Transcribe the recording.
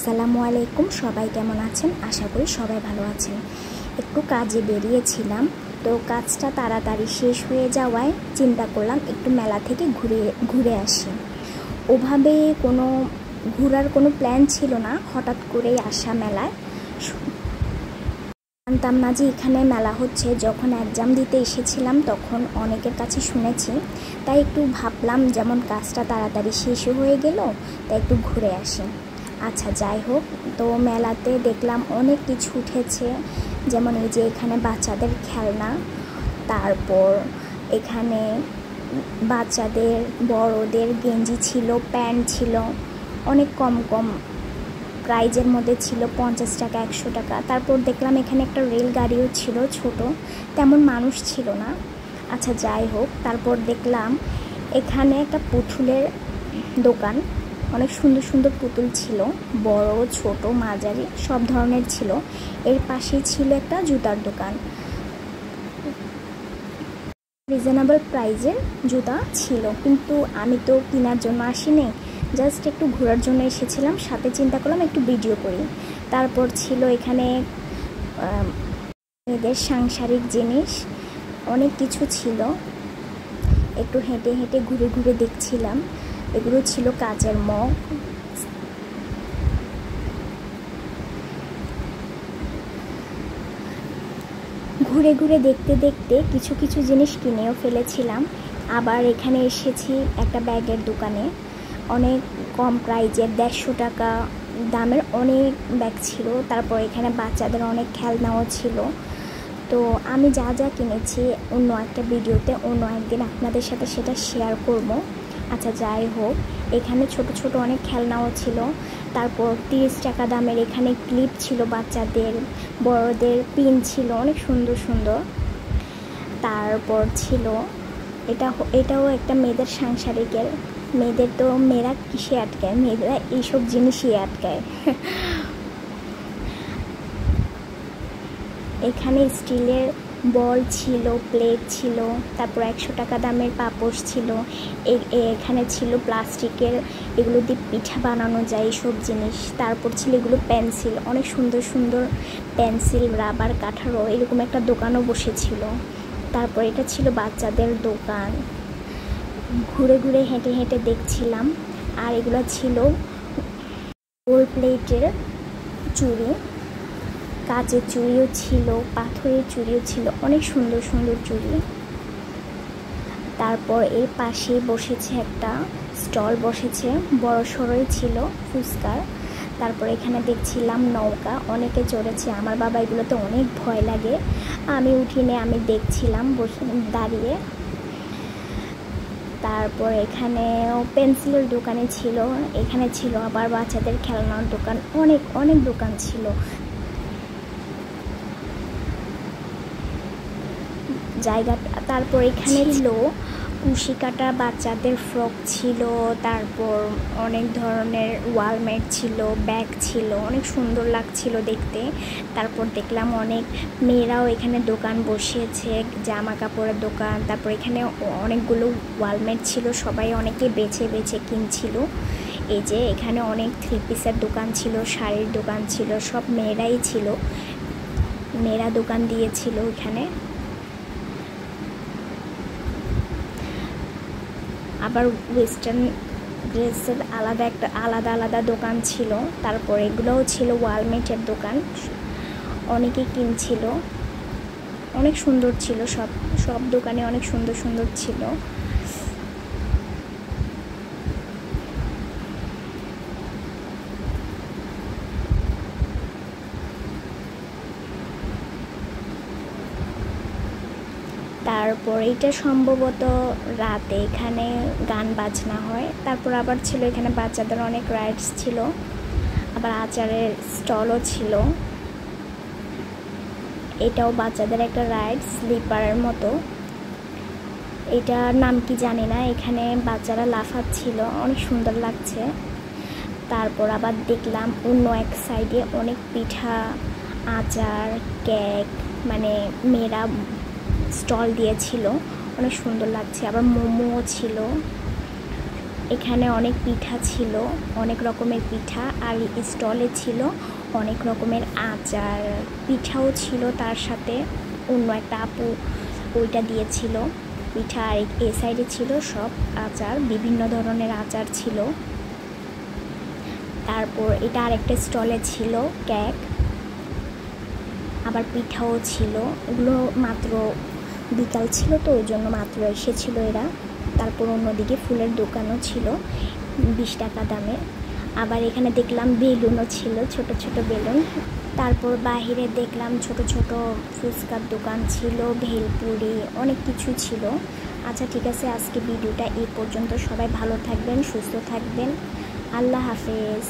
আসসালামু আলাইকুম। সবাই কেমন আছেন? আশা করি সবাই ভালো আছেন। একটু কাজে বেরিয়েছিলাম, তো কাজটা তাড়াতাড়ি শেষ হয়ে যাওয়ায় চিন্তা করলাম একটু মেলা থেকে ঘুরে আসি। ওভাবে কোনো ঘোরার কোনো প্ল্যান ছিল না, হঠাৎ করেই আসা মেলায়। জানতাম না যে এখানে মেলা হচ্ছে। যখন এক্সাম দিতে এসেছিলাম তখন অনেকের কাছে শুনেছি, তাই একটু ভাবলাম যেমন কাজটা তাড়াতাড়ি শেষ হয়ে গেল, তাই একটু ঘুরে আসি। আচ্ছা, যাই হোক, তো মেলাতে দেখলাম অনেক কিছু উঠেছে, যেমন এই যে এখানে বাচ্চাদের খেলনা, তারপর এখানে বাচ্চাদের বড়দের গেঞ্জি ছিল, প্যান্ট ছিল, অনেক কম কম প্রাইজের মধ্যে ছিল, 50 টাকা 100 টাকা। তারপর দেখলাম এখানে একটা রেলগাড়িও ছিল, ছোট, তেমন মানুষ ছিল না। আচ্ছা, যাই হোক, তারপর দেখলাম এখানে একটা পুতুলের দোকান, অনেক সুন্দর সুন্দর পুতুল ছিল, বড় ছোট মাঝারি সব ধরনের ছিল। এর পাশেই ছিল একটা জুতার দোকান, রিজনেবল প্রাইজের জুতা ছিল, কিন্তু আমি তো কেনার জন্য আসিনি, জাস্ট একটু ঘোরার জন্য এসেছিলাম। সাথে চিন্তা করলাম একটু ভিডিও করি। তারপর ছিল এখানে মেয়েদের সাংসারিক জিনিস, অনেক কিছু ছিল। একটু হেঁটে হেঁটে ঘুরে ঘুরে দেখছিলাম। এগুলো ছিল কাচের মগ। ঘুরে ঘুরে দেখতে দেখতে কিছু কিছু জিনিস কিনেও ফেলেছিলাম। আবার এখানে এসেছি একটা ব্যাগের দোকানে, অনেক কম প্রাইজের 150 টাকা দামের অনেক ব্যাগ ছিল। তারপর এখানে বাচ্চাদের অনেক খেলনাও ছিল। তো আমি যা যা কিনেছি অন্য একটা ভিডিওতে অন্য একদিন আপনাদের সাথে সেটা শেয়ার করব। আচ্ছা, যাই হোক, এখানে ছোট ছোট অনেক খেলনাও ছিল। তারপর 30 টাকা দামের এখানে ক্লিপ ছিল, বাচ্চাদের বড়দের পিন ছিল, অনেক সুন্দর সুন্দর। তারপর ছিল এটাও একটা মেয়েদের সাংসারিকের। মেয়েদের তো মেয়েরা কিসে আটকায়, মেয়েরা এইসব জিনিসই আটকায়। এখানে স্টিলের বল ছিল, প্লেট ছিল, তারপর 100 টাকা দামের পাপোশ ছিল। এখানে ছিল প্লাস্টিকের, এগুলো দিয়ে পিঠা বানানো যায় এইসব জিনিস। তারপর ছিল এগুলো পেন্সিল, অনেক সুন্দর সুন্দর পেন্সিল, রাবার, কাঠারো, এরকম একটা দোকানও বসেছিল। তারপর এটা ছিল বাচ্চাদের দোকান। ঘুরে ঘুরে হেঁটে হেঁটে দেখছিলাম। আর এগুলো ছিল গোল্ড প্লেটের চুড়ি, কাচের চুড়িও ছিল, পাথরের চুড়িও ছিল, অনেক সুন্দর সুন্দর চুড়ি। তারপর এর পাশে বসেছে একটা স্টল বসেছে, বড় সড়ই ছিল ফুচকার। তারপর এখানে দেখছিলাম নৌকা, অনেকে চড়েছে। আমার বাবা এগুলোতে অনেক ভয় লাগে, আমি উঠিনি, আমি দেখছিলাম বসে দাঁড়িয়ে। তারপর এখানেও পেন্সিলের দোকানে ছিল, এখানে ছিল আবার বাচ্চাদের খেলনার দোকান, অনেক অনেক দোকান ছিল। তারপর এখানে ছিল কুশি কাটা বাচ্চাদের ফ্রক ছিল, তারপর অনেক ধরনের ওয়ালমেট ছিল, ব্যাগ ছিল, অনেক সুন্দর লাগছিল দেখতে। তারপর দেখলাম অনেক মেয়েরাও এখানে দোকান বসিয়েছে, জামা কাপড়ের দোকান। তারপর এখানে অনেকগুলো ওয়ালমেট ছিল, সবাই অনেকে বেছে বেছে কিনছিল। এই যে এখানে অনেক 3 পিসের দোকান ছিল, শাড়ির দোকান ছিল, সব মেয়েরাই ছিল, মেয়েরা দোকান দিয়েছিল এখানে। আবার ওয়েস্টার্ন ড্রেসের আলাদা আলাদা দোকান ছিল। তারপর এগুলোও ছিল ওয়ালমেটের দোকান, অনেকে কিনছিল, অনেক সুন্দর ছিল, সব দোকানে অনেক সুন্দর সুন্দর ছিল। তারপর এটা সম্ভবত রাতে এখানে গান বাজনা হয়। তারপর আবার ছিল এখানে বাচ্চাদের অনেক রাইডস ছিল, আবার আচারের স্টলও ছিল। এটাও বাচ্চাদের একটা রাইড, স্লিপারের মতো, এটার নাম কি জানি না। এখানে বাচ্চারা লাফাচ্ছিল, অনেক সুন্দর লাগছে। তারপর আবার দেখলাম অন্য এক সাইডে অনেক পিঠা, আচার, কেক, মানে মেয়েরা স্টল দিয়েছিল, অনেক সুন্দর লাগছে। আবার মোমোও ছিল। এখানে অনেক পিঠা ছিল, অনেক রকমের পিঠা, আর স্টলে ছিল অনেক রকমের আচার, পিঠাও ছিল, তার সাথে অন্য একটা আপু ওইটা দিয়েছিল পিঠা, আর এ সাইডে ছিল সব আচার, বিভিন্ন ধরনের আচার ছিল। তারপর এটা আরেকটা স্টলে ছিল কেক, আবার পিঠাও ছিল। ওগুলো মাত্র বিকাল ছিল তো ওই জন্য মাত্র এসেছিল এরা। তারপর অন্যদিকে ফুলের দোকানও ছিল 20 টাকা দামে। আবার এখানে দেখলাম বেলুনও ছিল, ছোট ছোট বেলুন। তারপর বাহিরে দেখলাম ছোট ছোট ফুচকার দোকান ছিল, ভেলপুরি, অনেক কিছু ছিল। আচ্ছা ঠিক আছে, আজকে ভিডিওটা এই পর্যন্ত। সবাই ভালো থাকবেন, সুস্থ থাকবেন, আল্লাহ হাফেজ।